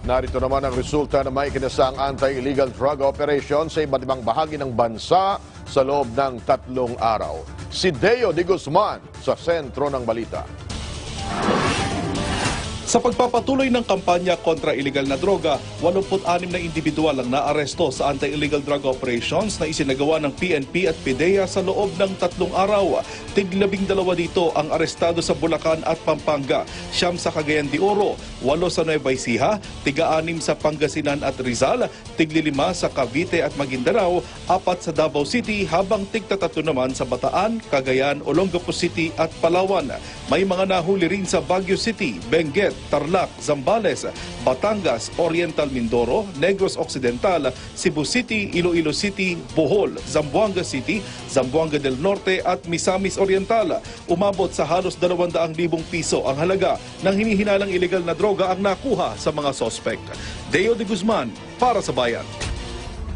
Narito naman ang resulta ng may kinasang anti-illegal drug operation sa iba't ibang bahagi ng bansa sa loob ng 3 araw. Si Deo de Guzman sa sentro ng balita. Sa pagpapatuloy ng kampanya kontra illegal na droga, 86 na individual ang naaresto sa anti-illegal drug operations na isinagawa ng PNP at PDEA sa loob ng 3 araw. Tig-12 dito ang arestado sa Bulacan at Pampanga, 9 sa Cagayan de Oro, 8 sa Nueva Ecija, 6 sa Pangasinan at Rizal, 5 sa Cavite at Maguindanao, 4 sa Davao City, habang 3 naman sa Bataan, Cagayan, Olongapo City at Palawan. May mga nahuli rin sa Baguio City, Benguet, Tarlac, Zambales, Batangas, Oriental Mindoro, Negros Occidental, Cebu City, Iloilo City, Bohol, Zamboanga City, Zamboanga del Norte at Misamis Oriental. Umabot sa halos 200,000 piso ang halaga ng hinihinalang illegal na droga ang nakuha sa mga sospek. Deo de Guzman para sa Bayan.